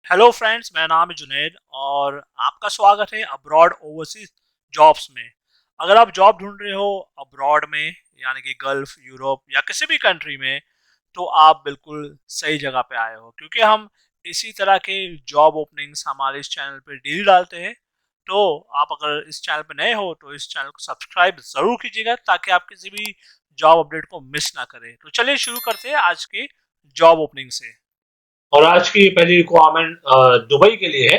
Hello friends, मेरा नाम है जुनैद और आपका स्वागत है अब्रॉड ओवरसीज जॉब्स में। अगर आप जॉब ढूंढ रहे हो अब्रॉड में, यानी कि गल्फ, यूरोप या किसी भी कंट्री में, तो आप बिल्कुल सही जगह पे आए हो, क्योंकि हम इसी तरह के जॉब ओपनिंग्स हमारे इस चैनल पे डेली डालते हैं। तो आप अगर इस चैनल पे नए हो तो इस चैनल को सब्सक्राइब जरूर कीजिएगा, ताकि आप किसी भी जॉब अपडेट को मिस ना करें। तो चलिए शुरू करते हैं आज के जॉब ओपनिंग से। और आज की पहली रिक्वायरमेंट दुबई के लिए है।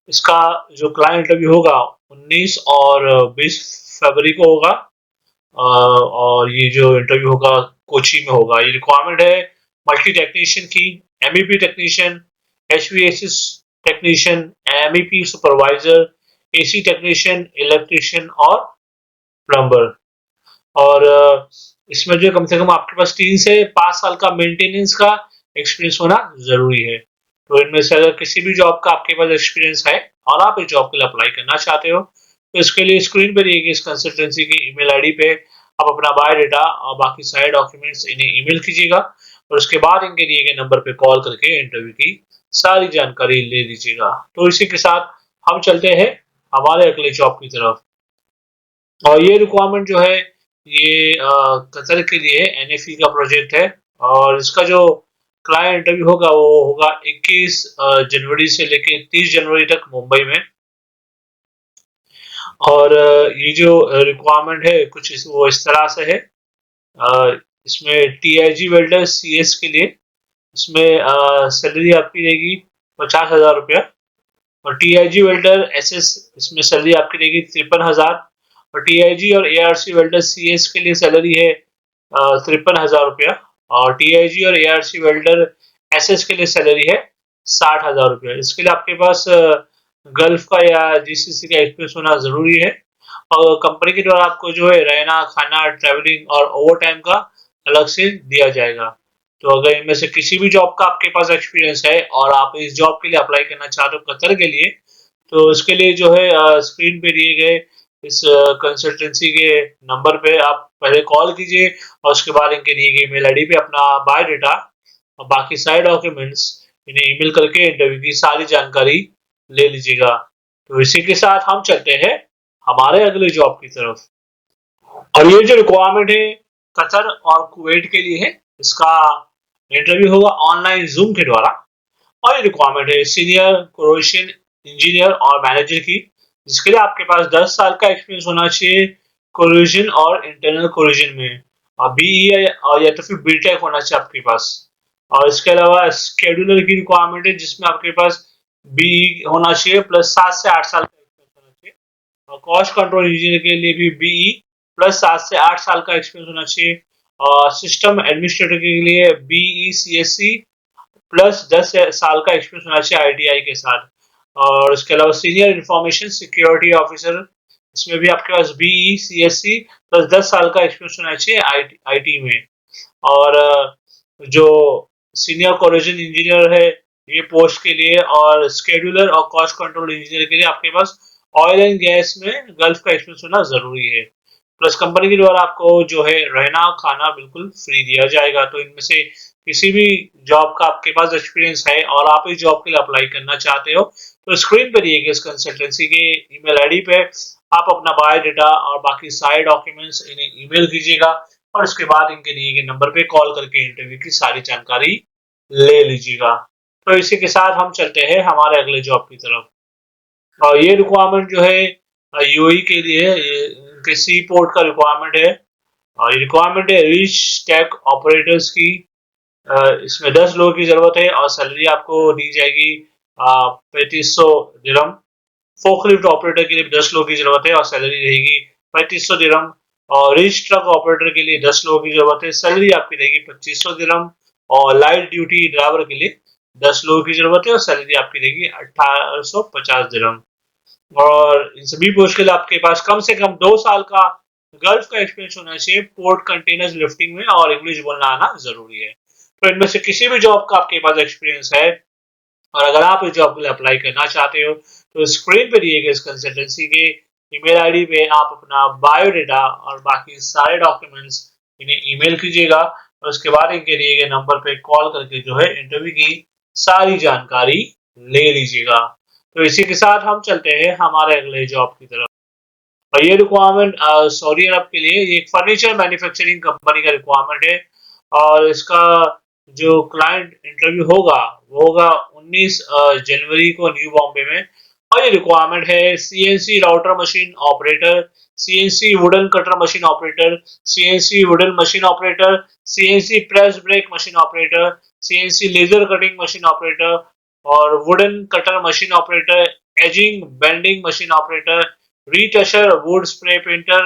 इसका जो क्लाइंट इंटरव्यू होगा 19 और 20 फरवरी को होगा। और ये जो इंटरव्यू होगा कोची में होगा। ये रिक्वायरमेंट है मल्टी टेक्नीशियन की, MEP technician, HVSS technician, MEP supervisor, AC technician, electrician और प्लम्बर। और इसमें जो कम से कम आपके पास 3 से 5 साल का मेंटेनेंस का एक्सपीरियंस होना जरूरी है। तो इनमें से अगर किसी भी जॉब का आपके पास एक्सपीरियंस है और आप इस जॉब के लिए अप्लाई करना चाहते हो, तो इसके लिए स्क्रीन पर दिए गए इस कंसल्टेंसी की ईमेल आईडी पे आप अपना बायोडाटा और बाकी सारे डॉक्यूमेंट्स इन्हें ईमेल कीजिएगा, और उसके बाद इनके दिए गए नंबर पे कॉल करके इंटरव्यू की सारी जानकारी ले लीजिएगा। तो इसी के साथ हम चलते हैं हमारे अगले जॉब की तरफ। और ये रिक्वायरमेंट जो है ये कतर के लिए एनएफई का प्रोजेक्ट है। और इसका जो क्लाइंट इंटरव्यू होगा वो होगा 21 जनवरी से लेके 30 जनवरी तक मुंबई में। और ये जो रिक्वायरमेंट है कुछ वो इस तरह से है। इसमें टीआईजी वेल्डर सीएस के लिए इसमें सैलरी आपकी रहेगी 50,000 रुपया। और टीआईजी वेल्डर एसएस इसमें सैलरी आपकी रहेगी 53,000। और टीआईजी और एआरसी वेल्डर सीएस के लिए सैलरी है 53,000 रुपया। और टीआईजी और एआरसी वेल्डर एसएस के लिए सैलरी है 60,000 रुपया। इसके लिए आपके पास गल्फ का या जीसीसी का एक्सपीरियंस होना जरूरी है। और कंपनी के द्वारा आपको जो है रहना, खाना, ट्रेवलिंग और ओवर टाइम का अलग से दिया जाएगा। तो अगर इनमें से किसी भी जॉब का आपके पास एक्सपीरियंस है और आप इस जॉब के लिए अप्लाई करना चाहते हो कतर के लिए, तो इसके लिए जो है स्क्रीन पे दिए गए इस कंसल्टेंसी के नंबर पे आप पहले कॉल कीजिए, और उसके बाद इनके दिए गए ईमेल आईडी पे अपना बायोडाटा और बाकी सारे डॉक्यूमेंट्स इन्हें ईमेल करके इंटरव्यू की सारी जानकारी ले लीजिएगा। तो इसी के साथ हम चलते हैं हमारे अगले जॉब की तरफ। और ये जो रिक्वायरमेंट है कतर और कुवैत के लिए है। इसका इंटरव्यू होगा ऑनलाइन जूम के द्वारा। और ये रिक्वायरमेंट है सीनियर क्रोएशियन इंजीनियर और मैनेजर की, जिसके लिए आपके पास 10 साल का एक्सपीरियंस होना चाहिए कोरिजन और इंटरनल कोरिजन में। और बीई और या तो फिर बीटेक होना चाहिए आपके पास। और इसके अलावा स्केड्यूलर की रिक्वायरमेंट है, जिसमें आपके पास बीई होना चाहिए प्लस 7 से 8 साल का एक्सपीरियंस होना चाहिए। और कॉस्ट कंट्रोल इंजीनियर के लिए भी बीई प्लस 7 से 8 साल का एक्सपीरियंस होना चाहिए। और सिस्टम एडमिनिस्ट्रेटर के लिए बीई सीएससी प्लस 10 साल का एक्सपीरियंस होना चाहिए आईटीआई के साथ। और इसके अलावा सीनियर इंफॉर्मेशन सिक्योरिटी ऑफिसर, इसमें भी आपके पास बीई सीएससी प्लस 10 साल का एक्सपीरियंस होना चाहिए आईटी में। और जो सीनियर कोरिजन इंजीनियर है ये पोस्ट के लिए, और स्केड्यूलर और कॉस्ट कंट्रोल इंजीनियर के लिए आपके पास ऑयल एंड गैस में गल्फ का एक्सपीरियंस होना जरूरी है। प्लस कंपनी के द्वारा आपको जो है रहना खाना बिल्कुल फ्री दिया जाएगा। तो इनमें से किसी भी जॉब का आपके पास एक्सपीरियंस है और आप इस जॉब के लिए अप्लाई करना चाहते हो, तो स्क्रीन पर दिए गए इस कंसल्टेंसी के ईमेल आईडी पे आप अपना बायोडाटा और बाकी सारे डॉक्यूमेंट्स इन्हें ईमेल कीजिएगा, और उसके बाद इनके दिए गए नंबर पे कॉल करके इंटरव्यू की सारी जानकारी ले लीजिएगा। तो इसी के साथ हम चलते हैं हमारे अगले जॉब की तरफ। और ये रिक्वायरमेंट जो है यूएई के लिए है। ये इनके सी पोर्ट का रिक्वायरमेंट है। और ये रिक्वायरमेंट है रिच टेक ऑपरेटर्स की। इसमें 10 लोगों की जरूरत है और सैलरी आपको दी जाएगी 3500 दिरहम। फोकलिफ्ट ऑपरेटर के लिए 10 लोगों की जरूरत है और सैलरी रहेगी 3500 दिरहम। और रिच ट्रक ऑपरेटर के लिए 10 लोगों की जरूरत है, सैलरी आपकी रहेगी 2500 दिरहम। और लाइट ड्यूटी ड्राइवर के लिए 10 लोगों की जरूरत है और सैलरी आपकी रहेगी 1850 दिरहम। और इन सभी पोस्ट के लिए आपके पास कम से कम 2 साल का गल्फ का एक्सपीरियंस होना चाहिए पोर्ट कंटेनर्स लिफ्टिंग में, और इंग्लिश बोलना आना जरूरी है। तो इनमें से किसी भी जॉब का आपके पास एक्सपीरियंस है और अगर आप इस जॉब के लिए अप्लाई करना चाहते हो, तो स्क्रीन पे दिए गए इस कंसल्टेंसी के ईमेल आईडी पे आप अपना बायोडाटा और बाकी सारे डॉक्यूमेंट्स इन्हें ईमेल कीजिएगा, और उसके बाद इनके दिए गए नंबर पे कॉल करके जो है इंटरव्यू की सारी जानकारी ले लीजिएगा। तो इसी के साथ हम चलते हैं हमारे अगले जॉब की तरफ। और ये रिक्वायरमेंट सऊदी अरब के लिए ये एक फर्नीचर मैन्युफैक्चरिंग कंपनी का रिक्वायरमेंट है और इसका जो क्लाइंट इंटरव्यू होगा वो होगा 19 जनवरी को न्यू बॉम्बे में। और ये रिक्वायरमेंट है CNC router machine operator, CNC wooden cutter machine operator, CNC wooden machine operator, CNC press brake machine operator, CNC laser cutting machine operator और wooden cutter machine operator, edging bending machine operator, retoucher, wood spray painter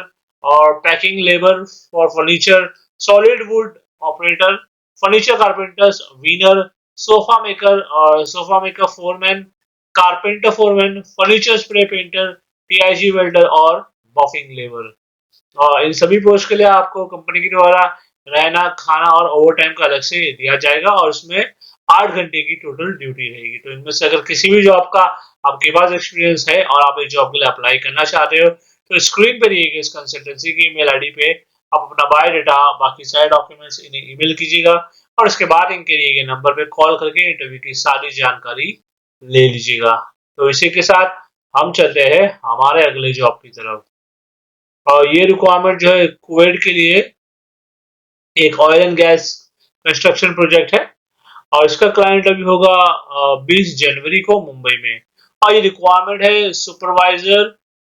और packing labour for furniture, solid wood operator, furniture carpenters, veneer, sofa maker और sofa maker foreman, carpenter foreman, furniture spray painter, TIG welder और buffing labour. और इन सभी post के लिए आपको company के द्वारा रहना, खाना और ओवर टाइम का अलग से दिया जाएगा और उसमें 8 घंटे की टोटल ड्यूटी रहेगी। तो इनमें से अगर किसी भी जॉब का आपके पास एक्सपीरियंस है और आप इस जॉब के लिए अप्लाई करना चाहते हो तो स्क्रीन पर दिए गए इस कंसल्टेंसी की ईमेल आईडी पे आप अपना बायोडाटा, बाकी सारे डॉक्यूमेंट्स इन्हें ईमेल कीजिएगा और उसके बाद इनके दिए गए नंबर पे कॉल करके इंटरव्यू की सारी जानकारी ले लीजिएगा। तो इसी के साथ हम चलते हैं हमारे अगले जॉब की तरफ। और ये रिक्वायरमेंट जो है कुवैत के लिए एक oil and gas construction project है और इसका क्लाइंट अभी होगा 20 जनवरी को मुंबई में। और ये रिक्वायरमेंट है सुपरवाइजर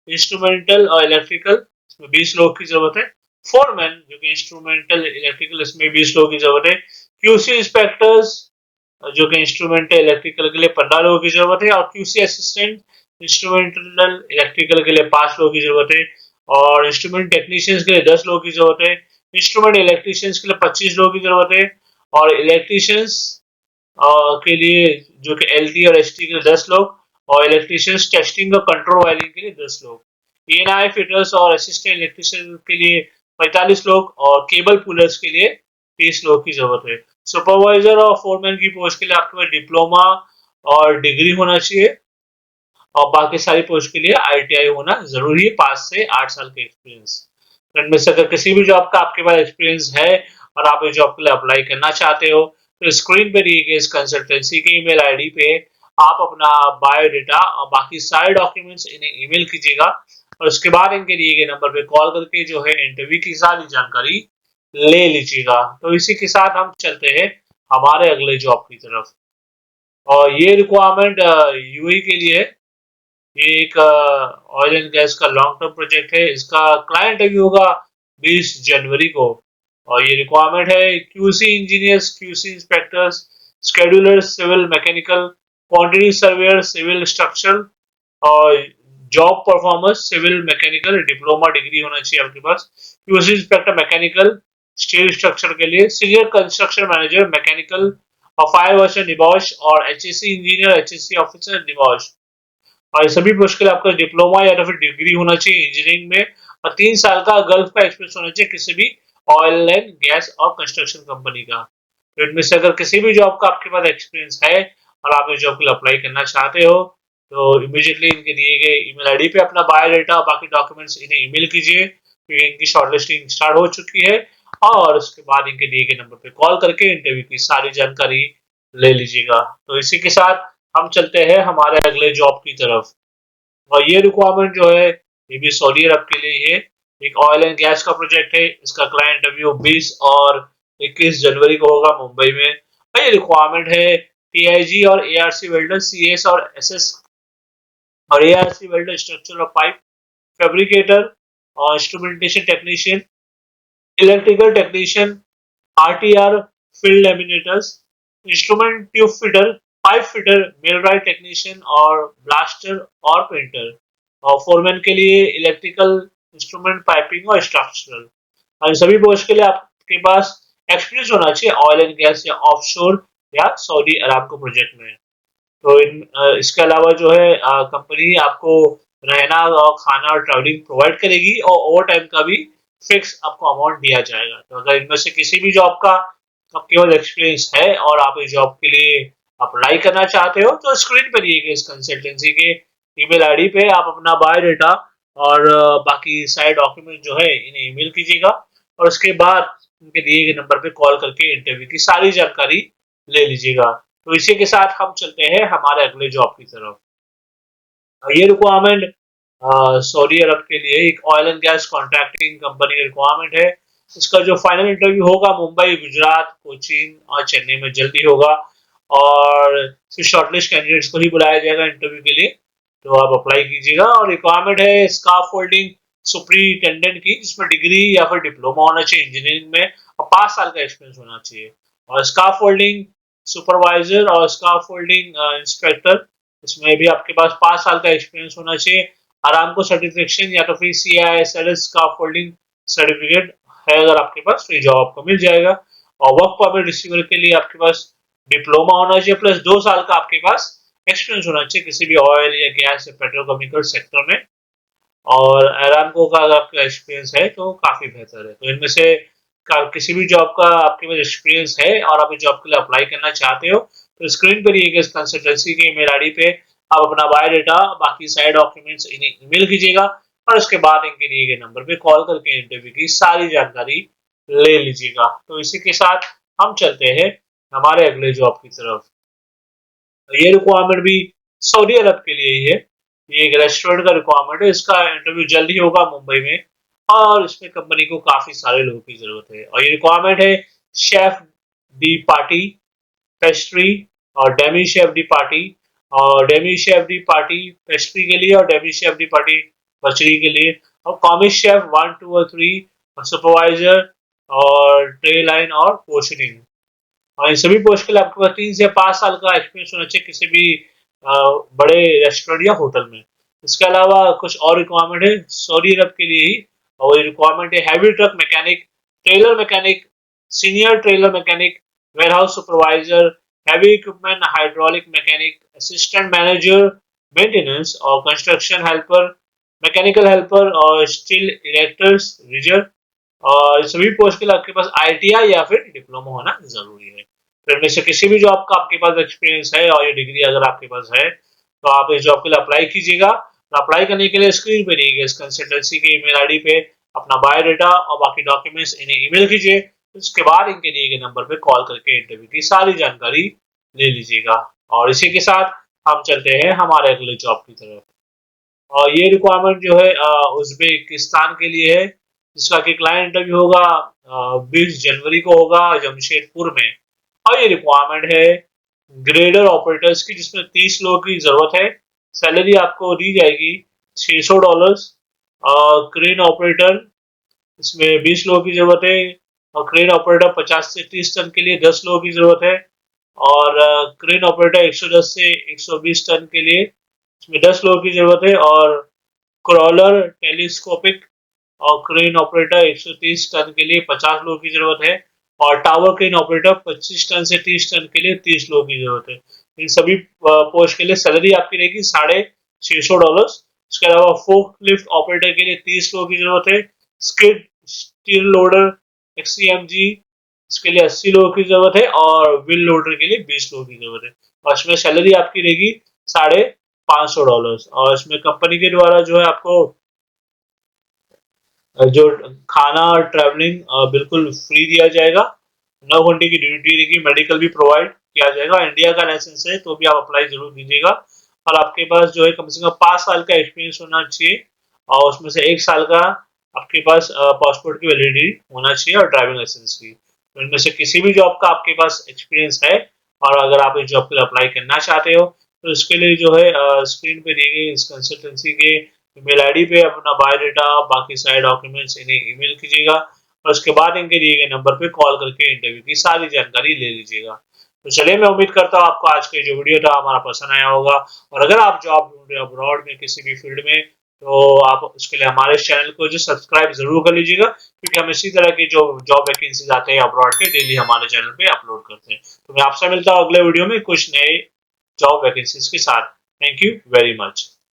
इंस्ट्रूमेंटल और इलेक्ट्रिकल, इसमें 20 लोग की जरूरत है। फोरमैन जो कि इंस्ट्रूमेंटल इलेक्ट्रिकल, इसमें 20 लोगों की जरूरत है। क्यूसी इंस्पेक्टर्स जो कि इंस्ट्रूमेंटल इलेक्ट्रिकल के लिए 15 लोगों की जरूरत है और क्यूसी असिस्टेंट इंस्ट्रूमेंटल इलेक्ट्रिकल के लिए 5 लोगों की जरूरत है और इंस्ट्रूमेंट टेक्नीशियंस के लिए 10 लोगों की जरूरत है। इंस्ट्रूमेंट इलेक्ट्रीशियंस के लिए 25 लोगों की जरूरत है और इलेक्ट्रीशियंस के लिए जो कि एलटी और एसटी के लिए 10 लोग और इलेक्ट्रीशियंस टेस्टिंग और कंट्रोल वायरिंग के लिए 10 लोग। एएनआई फिटर्स और असिस्टेंट इलेक्ट्रीशियन के लिए 45 लोग और केबल पुलर्स के लिए 30 लोग की जरूरत है। सुपरवाइजर और फोरमैन की पोस्ट के लिए आपके पास डिप्लोमा और डिग्री होना चाहिए और बाकी सारी पोस्ट के लिए आईटीआई होना जरूरी है, 5 से 8 साल के एक्सपीरियंस। तो इनमें से अगर किसी भी जॉब का आपके पास एक्सपीरियंस है और आप इस जॉब के लिए अप्लाई करना चाहते हो तो स्क्रीन पे दिए गए इस कंसल्टेंसी के ईमेल आईडी पे आप अपना बायोडाटा और बाकी सारे डॉक्यूमेंट्स इन्हें ईमेल कीजिएगा और उसके बाद इनके दिए गए नंबर पे कॉल करके जो है इंटरव्यू की सारी जानकारी ले लीजिएगा। तो इसी के साथ हम चलते हैं हमारे अगले जॉब की तरफ। और ये रिक्वायरमेंट यूएई के लिए है। ये एक ऑयल एंड गैस का लॉन्ग टर्म प्रोजेक्ट है। इसका क्लाइंट अभी होगा 20 जनवरी को और ये रिक्वायरमेंट है QC engineers, QC inspectors, schedulers, civil mechanical, quantity surveyor, civil structural और job performance civil mechanical, diploma degree होना चाहिए आपके पास। QC inspector mechanical steel structure के लिए, सीनियर कंस्ट्रक्शन मैनेजर मैकेनिकल और 5 वर्ष निबॉश और एचएससी इंजीनियर, एचएससी ऑफिसर निबॉश। और सभी पोस्ट के लिए आपका डिप्लोमा या तो फिर डिग्री होना चाहिए इंजीनियरिंग में और 3 साल का गल्फ का एक्सपीरियंस होना चाहिए किसी भी ऑयल एंड गैस और कंस्ट्रक्शन कंपनी का। तो इनमें से अगर किसी भी जॉब का आपके पास एक्सपीरियंस है और आप इस जॉब के लिए अप्लाई करना चाहते हो तो इमीडिएटली इनके दिए गए ईमेल आईडी पे अपना बायोडाटा और बाकी डॉक्यूमेंट्स इन्हें ईमेल कीजिए क्योंकि इनकी शॉर्टलिस्टिंग स्टार्ट हो चुकी है और उसके बाद इनके दिए गए नंबर पे कॉल करके इंटरव्यू की सारी जानकारी ले लीजिएगा। तो इसी के साथ हम चलते हैं हमारे अगले जॉब की तरफ। और ये रिक्वायरमेंट जो है ये भी सऊदी अरब के लिए है। एक ऑयल एंड गैस का प्रोजेक्ट है। इसका क्लाइंट इंटरव्यू 20 और 21 जनवरी को होगा मुंबई में। और ये रिक्वायरमेंट है टीआईजी और एआरसी वेल्डर, सीएस और एसएस और एआरसी वेल्डर, स्ट्रक्चर और पाइप फैब्रिकेटर और instrumentation technician, electrical technician, RTR field laminators, instrument tube fitter, pipe fitter, millwright technician और ब्लास्टर और पेंटर। और फोरमैन के लिए इलेक्ट्रिकल इंस्ट्रूमेंट पाइपिंग और स्ट्रक्चरल। और इन सभी पोस्ट के लिए आपके पास एक्सपीरियंस होना चाहिए ऑयल एंड गैस या ऑफशोर या सऊदी अरामको प्रोजेक्ट में। तो इसके अलावा जो है कंपनी आपको रहना और खाना और ट्रैवलिंग प्रोवाइड करेगी और ओवर टाइम का भी फिक्स आपको अमाउंट दिया जाएगा। तो अगर इनमें से किसी भी जॉब का आपके पास एक्सपीरियंस है और आप इस जॉब के लिए अप्लाई करना चाहते हो तो स्क्रीन पर दिए गए इस कंसल्टेंसी के ईमेल आईडी पे आप अपना बायोडाटा और बाकी सारे डॉक्यूमेंट जो है इन्हें ईमेल कीजिएगा और उसके बाद उनके दिए गए नंबर पे कॉल करके इंटरव्यू की सारी जानकारी ले लीजिएगा। तो इसी के साथ हम चलते हैं हमारे अगले जॉब की तरफ। ये रिक्वायरमेंट सऊदी अरब के लिए एक oil and gas contracting company की रिक्वायरमेंट है। इसका जो फाइनल इंटरव्यू होगा मुंबई, गुजरात, कोचीन और चेन्नई में जल्दी होगा और फिर शॉर्टलिस्ट कैंडिडेट्स को ही बुलाया जाएगा इंटरव्यू के लिए। तो आप अप्लाई कीजिएगा। और रिक्वायरमेंट है स्काफ फोल्डिंग सुपरिटेंडेंट की, जिसमें डिग्री या फिर डिप्लोमा होना चाहिए इंजीनियरिंग में और 5 साल का एक्सपीरियंस होना चाहिए। और स्काफ फोल्डिंग सुपरवाइजर और स्काफ फोल्डिंग इंस्पेक्टर, इसमें भी आपके पास 5 साल का एक्सपीरियंस होना चाहिए। आरामको सर्टिफिकेशन या तो फिर CISLS का फोल्डिंग सर्टिफिकेट है अगर आपके पास, तो ये जॉब आपको मिल जाएगा। और वर्क परमिट रिसीवर के लिए आपके पास डिप्लोमा होना चाहिए प्लस 2 साल का आपके पास एक्सपीरियंस होना चाहिए किसी भी ऑयल या गैस या पेट्रोकेमिकल सेक्टर में। और अरामको का अगर आपका एक्सपीरियंस है तो काफी बेहतर है। तो इनमें से किसी भी जॉब का आपके पास एक्सपीरियंस है और आप इस जॉब के लिए अप्लाई करना चाहते हो, तो स्क्रीन पर दिए गए इस कंसल्टेंसी के ईमेल आईडी पे आप अपना बायोडाटा, बाकी सारे डॉक्यूमेंट्स इन्हें ईमेल कीजिएगा और उसके बाद इनके दिए गए नंबर पे कॉल करके इंटरव्यू की सारी जानकारी ले लीजिएगा। तो इसी के साथ हम चलते हैं हमारे अगले जॉब की तरफ। ये रिक्वायरमेंट भी सऊदी अरब के लिए ही है। ये एक रेस्टोरेंट का रिक्वायरमेंट है। इसका इंटरव्यू जल्दी होगा मुंबई में और इसमें कंपनी को काफी सारे लोगों की जरूरत है। और ये रिक्वायरमेंट है शेफ डी पार्टी पेस्ट्री और डेमी शेफ डी पार्टी, और Demi chef D party pastry के लिए और डेमी शेफ डी पार्टी बचरी के लिए, और कॉमिक शेफ 1, 2 और 3 और सुपरवाइजर और ट्रे लाइन और पोर्शनिंग। और इन सभी पोस्ट के लिए आपके पास 3 से 5 साल का एक्सपीरियंस होना चाहिए किसी भी बड़े रेस्टोरेंट या होटल में। इसके अलावा कुछ और रिक्वायरमेंट है सऊदी अरब के लिए ही, और ये रिक्वायरमेंट है heavy truck mechanic, trailer mechanic, senior trailer mechanic, warehouse supervisor, heavy equipment hydraulic mechanic, assistant manager maintenance और कंस्ट्रक्शन हेल्पर, मैकेनिकल हेल्पर और स्टील इरेक्टर्स रिजर। और सभी पोस्ट के लिए आपके पास ITI या फिर डिप्लोमा होना जरूरी है। तो इनमें से किसी भी जॉब का आपके पास एक्सपीरियंस है और ये डिग्री अगर आपके पास है तो आप इस जॉब के लिए अप्लाई कीजिएगा। तो अप्लाई करने के लिए स्क्रीन पे दिए गए इस कंसल्टेंसी के ईमेल आईडी पे अपना बायोडाटा और बाकी डॉक्यूमेंट्स इन्हें ईमेल कीजिए। उसके बाद इनके दिए गए नंबर पे कॉल करके इंटरव्यू की सारी जानकारी ले लीजिएगा। और इसी के साथ हम चलते हैं हमारे अगले जॉब की तरफ। और ये रिक्वायरमेंट जो है उज्बेकिस्तान के लिए है, जिसका कि क्लाइंट इंटरव्यू होगा 20 जनवरी को होगा जमशेदपुर में। और ये रिक्वायरमेंट है ग्रेडर ऑपरेटर्स की, जिसमें 30 लोगों की जरूरत है। सैलरी आपको दी जाएगी $600। क्रेन ऑपरेटर, इसमें 20 लोगों की जरूरत है। और क्रेन ऑपरेटर 50 से 30 टन के लिए 10 लोगों की जरूरत है। और क्रेन ऑपरेटर 110 से 120 टन के लिए इसमें 10 लोगों की जरूरत है। और क्रॉलर टेलीस्कोपिक और क्रेन ऑपरेटर 130 टन के लिए 50 लोगों की जरूरत है। और टावर क्रेन ऑपरेटर 25 टन से 30 टन के लिए 30 लोगों की जरूरत है। इन सभी पोस्ट के लिए सैलरी आपकी रहेगी $650। इसके अलावा फोक लिफ्ट ऑपरेटर के लिए 30 लोगों की जरूरत है। स्किड स्टील लोडर XCMG, इसके लिए 80 लोगों की जरूरत है। और व्हील लोडर के लिए 20 लोगों की जरूरत है। और इसमें सैलरी आपकी रहेगी $550। और इसमें कंपनी के द्वारा जो है आपको जो खाना और ट्रैवलिंग बिल्कुल फ्री दिया जाएगा। 9 घंटे की ड्यूटी रहेगी, मेडिकल भी प्रोवाइड किया जाएगा। इंडिया का लाइसेंस है तो भी आप अप्लाई जरूर कीजिएगा। और आपके पास जो है कम से कम 5 साल का एक्सपीरियंस होना चाहिए और उसमें से 1 साल का आपके पास पासपोर्ट की वैलिडिटी होना चाहिए और ड्राइविंग लाइसेंस की। तो इनमें से किसी भी जॉब का आपके पास एक्सपीरियंस है और अगर आप इस जॉब के लिए अप्लाई करना चाहते हो तो इसके लिए जो है स्क्रीन पे दी गई इस कंसल्टेंसी के ईमेल आईडी पे अपना बायोडाटा, बाकी सारे डॉक्यूमेंट्स इन्हें ईमेल कीजिएगा और उसके बाद इनके दिए गए नंबर पे कॉल करके इंटरव्यू की सारी जानकारी ले लीजिएगा। तो चलिए, मैं उम्मीद करता हूँ आपको आज का जो वीडियो था हमारा पसंद आया होगा। और अगर आप जॉब ढूंढ रहे हो अब्रॉड में किसी भी फील्ड में, तो आप उसके लिए हमारे चैनल को जो सब्सक्राइब जरूर कर लीजिएगा, क्योंकि हम इसी तरह की जो जॉब वैकेंसीज आते हैं अब्रॉड के डेली हमारे चैनल पे अपलोड करते हैं। तो मैं आपसे मिलता हूँ अगले वीडियो में कुछ नए जॉब वैकेंसीज के साथ। Thank you very much.